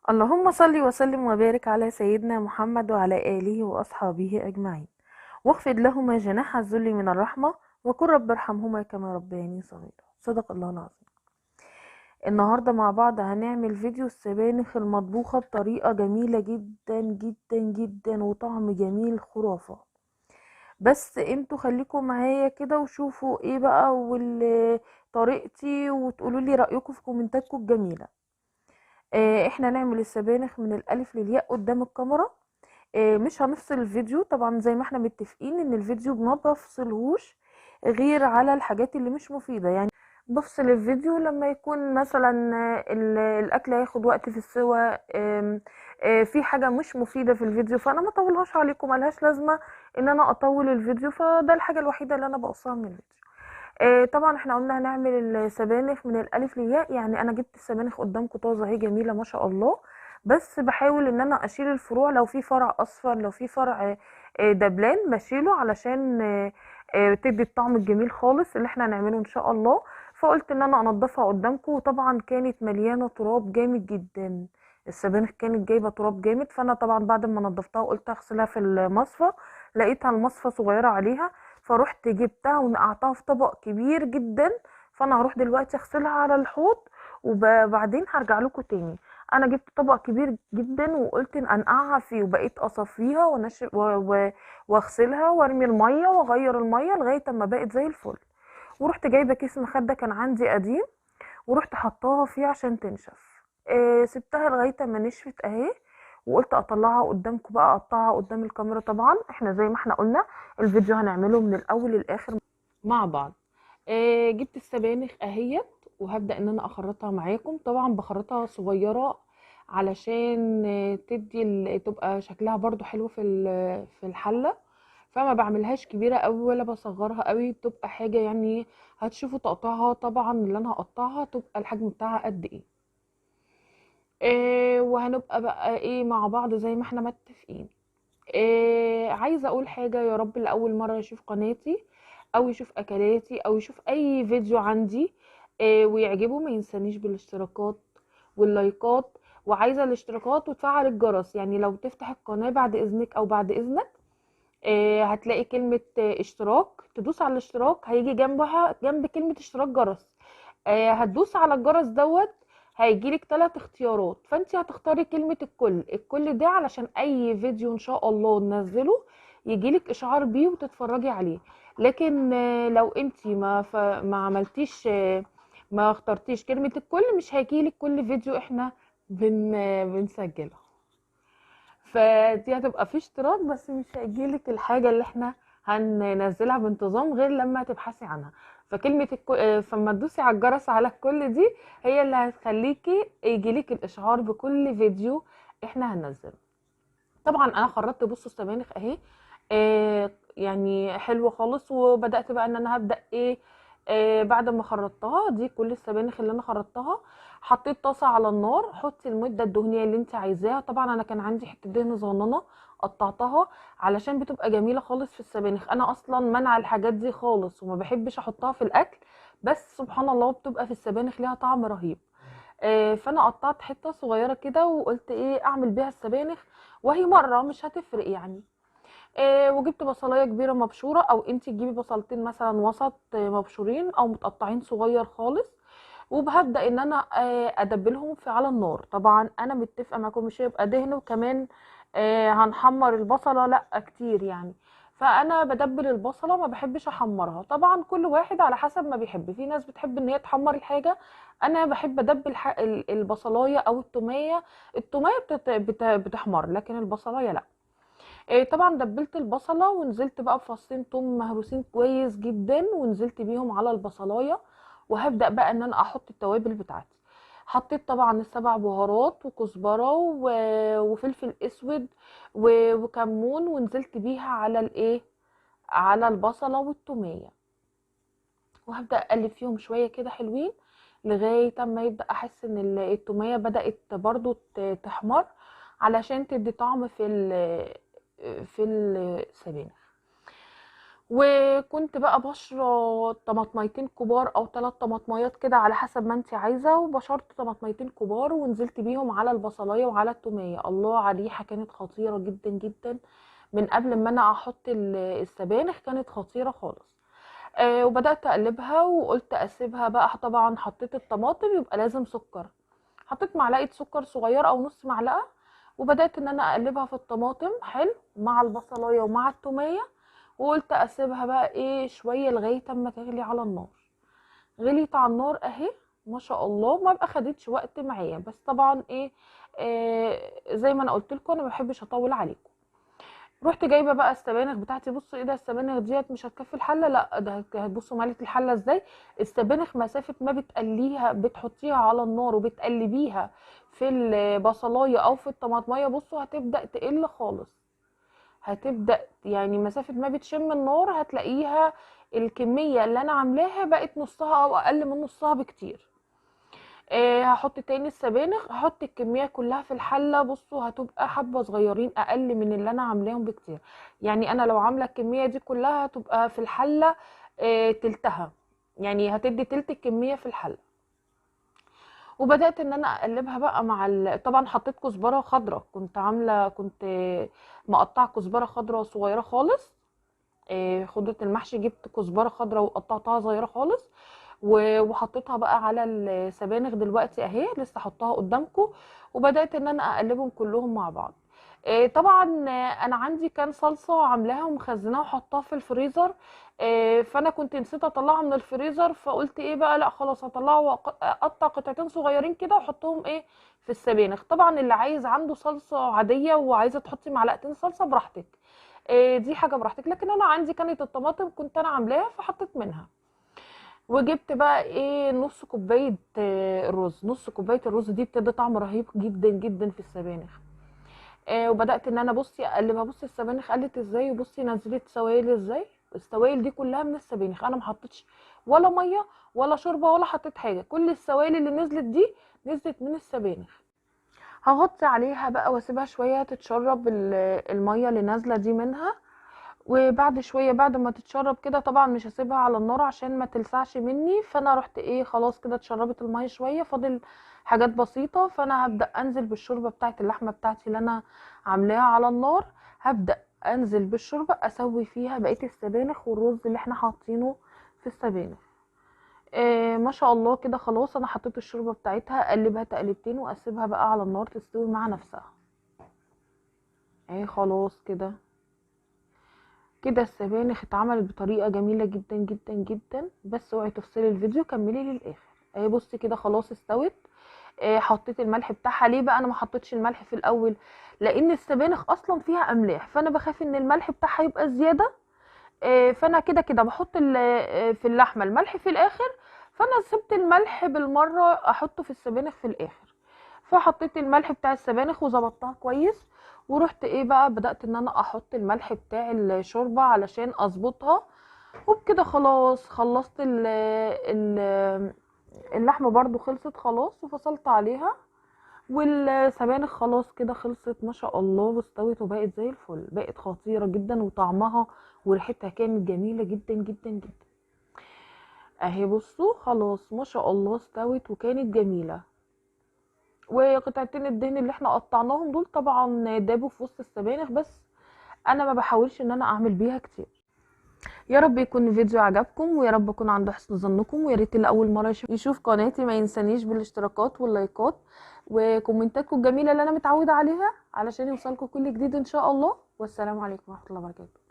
اللهم صل وسلم وبارك على سيدنا محمد وعلى آله وأصحابه أجمعين، واخفض لهما جناح الذل من الرحمة، وقل رب ارحمهما كما ربياني صغيرا. صدق الله العظيم. النهاردة مع بعض هنعمل فيديو السبانخ المطبوخة بطريقة جميلة جدا جدا جدا وطعم جميل خرافة. بس انتوا خليكم معايا كده وشوفوا ايه بقى طريقتي، وتقولوا لي رأيكم في كومنتاتكم الجميلة. احنا نعمل السبانخ من الالف للياء قدام الكاميرا. مش هنفصل الفيديو طبعا، زي ما احنا متفقين ان الفيديو ما بفصلهوش غير على الحاجات اللي مش مفيدة. يعني بفصل الفيديو لما يكون مثلا الاكل هياخد وقت في السوى. في حاجة مش مفيدة في الفيديو، فانا ما اطولهاش عليكم، ملهاش لازمة ان انا اطول الفيديو، فده الحاجة الوحيدة اللي انا بقصها من الفيديو. طبعا احنا قلنا هنعمل السبانخ من الالف للياء. يعني انا جبت السبانخ قدامكم طازه اهي جميله ما شاء الله، بس بحاول ان انا اشيل الفروع، لو في فرع اصفر، لو في فرع دبلان بشيله علشان تدي الطعم الجميل خالص اللي احنا هنعمله ان شاء الله. فقلت ان انا انضفها قدامكم، وطبعا كانت مليانه تراب جامد جدا. السبانخ كانت جايبه تراب جامد، فانا طبعا بعد ما نضفتها قلت اغسلها في المصفى، لقيتها المصفى صغيره عليها، فروحت جبتها ونقعتها في طبق كبير جدا. فانا هروح دلوقتي اغسلها على الحوض، وبعدين هرجع لكم تاني. انا جبت طبق كبير جدا وقلت ان انقعها فيه، وبقيت اصفيها واغسلها وارمي الميه واغير الميه لغايه اما بقت زي الفل. ورحت جايبه كيس مخده كان عندي قديم، ورحت حطاها فيه عشان تنشف. سبتها لغايه اما نشفت اهي، وقلت اطلعها قدامكم بقى، اقطعها قدام الكاميرا. طبعا احنا زي ما احنا قلنا الفيديو هنعمله من الاول للاخر مع بعض. جبت السبانخ اهيت، وهبدأ ان انا اخرطها معاكم. طبعا بخرطها صغيرة علشان تدي تبقى شكلها برضو حلو في الحلة. فما بعملهاش كبيرة قوي ولا بصغرها قوي، بتبقى حاجة يعني هتشوفوا تقطعها. طبعا اللي انا هقطعها تبقى الحجم بتاعها قد ايه. وهنبقى بقى ايه مع بعض زي ما احنا متفقين. عايزه اقول حاجه، يا رب لاول مره يشوف قناتي او يشوف اكلاتي او يشوف اي فيديو عندي ويعجبه، ما ينسانيش بالاشتراكات واللايكات. وعايزه الاشتراكات وتفعل الجرس، يعني لو تفتح القناه بعد اذنك او بعد اذنك هتلاقي كلمه اشتراك، تدوس على الاشتراك، هيجي جنبها جنب كلمه اشتراك جرس. هتدوس على الجرس دوت، هيجيلك 3 اختيارات، فانت هتختاري كلمة الكل ده علشان اي فيديو ان شاء الله ننزله يجيلك اشعار بيه وتتفرجي عليه. لكن لو انت ما عملتيش ما اخترتيش كلمة الكل، مش هيجيلك كل فيديو احنا بنسجله. فدي هتبقى في اشتراك بس مش هيجيلك الحاجة اللي احنا هننزلها بانتظام غير لما تبحثي عنها. فكلمة فما تدوسي على الجرس على الكل دي هي اللي هتخليكي يجيلك الاشعار بكل فيديو احنا هننزله. طبعا انا خرجت، بصوا السبانخ اهي يعني حلوه خالص. وبدات بقى ان انا هبدا ايه بعد ما خرطتها دي كل السبانخ اللي انا خرطتها، حطيت طاسه على النار. حطي المده الدهنيه اللي انت عايزاها. طبعا انا كان عندي حته دهن صغننه قطعتها علشان بتبقى جميله خالص في السبانخ. انا اصلا منع الحاجات دي خالص وما بحبش احطها في الاكل، بس سبحان الله بتبقى في السبانخ ليها طعم رهيب. فانا قطعت حته صغيره كده وقلت ايه اعمل بيها السبانخ، وهي مره مش هتفرق يعني. وجبت بصلايه كبيره مبشوره، او انت تجيبي بصلتين مثلا وسط مبشورين او متقطعين صغير خالص. وهبدا ان انا ادبلهم في على النار. طبعا انا متفقه معاكم مش هيبقى دهن، وكمان هنحمر البصله لا كتير يعني. فانا بدبل البصله، ما بحبش احمرها. طبعا كل واحد على حسب ما بيحب، في ناس بتحب ان هي تحمر الحاجه، انا بحب ادبل البصلايه او التوميه. التوميه بتحمر، لكن البصلايه لا. طبعا دبلت البصله ونزلت بقى بفصين توم مهروسين كويس جدا، ونزلت بيهم على البصلايه. وهبدا بقى ان انا احط التوابل بتاعتي. حطيت طبعا ال7 بهارات وكزبره وفلفل اسود وكمون، ونزلت بيها على الايه على البصله والتوميه. وهبدا اقلب فيهم شويه كده حلوين لغايه اما يبدا احس ان التوميه بدات برضو تحمر، علشان تدي طعم في السبانخ. وكنت بقى بشرة طماطميتين كبار او 3 طماطميات كده على حسب ما انت عايزه، وبشرت طماطميتين كبار ونزلت بيهم على البصلايه وعلى التوميه. الله على الريحه، كانت خطيره جدا جدا. من قبل ما انا احط السبانخ كانت خطيره خالص. وبدات اقلبها وقلت اسيبها بقى. طبعا حطيت الطماطم يبقى لازم سكر، حطيت معلقه سكر صغيره او نص معلقه، وبدات ان انا اقلبها في الطماطم حلو مع البصلايه ومع التوميه. وقلت اسيبها بقى ايه شويه لغايه اما تغلي على النار. غليت على النار اهي، ما شاء الله، ما بقى خدتش وقت معايا. بس طبعا ايه، زي ما انا قلت لكم انا ما بحبش اطول عليكم. رحت جايبه بقى السبانخ بتاعتي. بصوا ايه ده، السبانخ ديت مش هتكفي الحله، لا ده هتبصوا مالت الحله ازاي. السبانخ مسافه ما بتقليها بتحطيها على النار وبتقلبيها في البصلايه او في الطماطميه، بصوا هتبدا تقل خالص. هتبدأ يعني مسافة ما بتشم النار هتلاقيها الكمية اللي انا عاملاها بقت نصها او اقل من نصها بكتير. هحط تاني السبانخ، هحط الكمية كلها في الحلة. بصوا هتبقى حبة صغيرين اقل من اللي انا عاملاهم بكتير. يعني انا لو عاملة الكمية دي كلها هتبقى في الحلة تلتها، يعني هتدي تلت الكمية في الحلة. وبدات ان انا اقلبها بقى مع طبعا حطيت كزبره خضراء، كنت مقطعه كزبره خضراء صغيره خالص. خضره المحشي جبت كزبره خضراء وقطعتها صغيره خالص، وحطيتها بقى على السبانخ دلوقتي اهي لسه احطها قدامكم. وبدات ان انا اقلبهم كلهم مع بعض. طبعا انا عندي كان صلصه عاملاها ومخزناها وحطاها في الفريزر. فانا كنت نسيت اطلعها من الفريزر، فقلت ايه بقى، لا خلاص هطلعها واقطع قطعتين صغيرين كده واحطهم ايه في السبانخ. طبعا اللي عايز عنده صلصه عاديه وعايزه تحطي معلقتين صلصه براحتك، دي حاجه براحتك. لكن انا عندي كانت الطماطم كنت انا عاملاها فحطيت منها. وجبت بقى ايه نص كوبايه الرز. نص كوبايه الرز دي بتدي طعم رهيب جدا جدا في السبانخ. وبدات ان انا بصي اقلبها. بصي السبانخ قلت ازاي، وبصي نزلت سوائل ازاي. السوائل دي كلها من السبانخ، انا ما حطيتش ولا ميه ولا شوربه ولا حطيت حاجه. كل السوائل اللي نزلت دي نزلت من السبانخ. هغطي عليها بقى واسيبها شويه تتشرب الميه اللي نازله دي منها. وبعد شويه بعد ما تتشرب كده، طبعا مش هسيبها على النار عشان ما تلسعش مني. فانا رحت ايه خلاص كده اتشربت الميه شويه، فاضل حاجات بسيطه. فانا هبدا انزل بالشوربه بتاعت اللحمه بتاعتي اللي انا عاملاها على النار. هبدا انزل بالشوربه اسوي فيها بقيه السبانخ والرز اللي احنا حاطينه في السبانخ. ما شاء الله كده خلاص انا حطيت الشوربه بتاعتها. اقلبها تقلبتين واسيبها بقى على النار تستوي مع نفسها. اهي خلاص كده. كده السبانخ اتعملت بطريقه جميله جدا جدا جدا. بس اوعي تفصلي الفيديو، كملي للاخر. اهي بصي كده خلاص استوت. حطيت الملح بتاعها. ليه بقى انا ما حطيتش الملح في الاول؟ لان السبانخ اصلا فيها املاح، فانا بخاف ان الملح بتاعها يبقى زياده. فانا كده كده بحط في اللحمه الملح في الاخر. فانا سبت الملح بالمره احطه في السبانخ في الاخر. فحطيت الملح بتاع السبانخ وظبطتها كويس. ورحت ايه بقى بدأت ان انا احط الملح بتاع الشوربة علشان اظبطها. وبكده خلاص خلصت اللحمة برضو خلصت خلاص وفصلت عليها. والسبانخ خلاص كده خلصت ما شاء الله واستوت وبقت زي الفل. بقت خطيرة جدا وطعمها وريحتها كانت جميلة جدا جدا جدا. اهي بصوا خلاص ما شاء الله استوت وكانت جميلة. وقطعتين الدهن اللي احنا قطعناهم دول طبعا دابوا في وسط السبانخ، بس انا ما بحاولش ان انا اعمل بيها كتير. يا رب يكون الفيديو عجبكم، ويا رب اكون عند حسن ظنكم. ويا ريت اللي اول مره يشوف قناتي ما ينسانيش بالاشتراكات واللايكات وكومنتاتكم الجميله اللي انا متعوده عليها علشان يوصلكم كل جديد ان شاء الله. والسلام عليكم ورحمه الله وبركاته.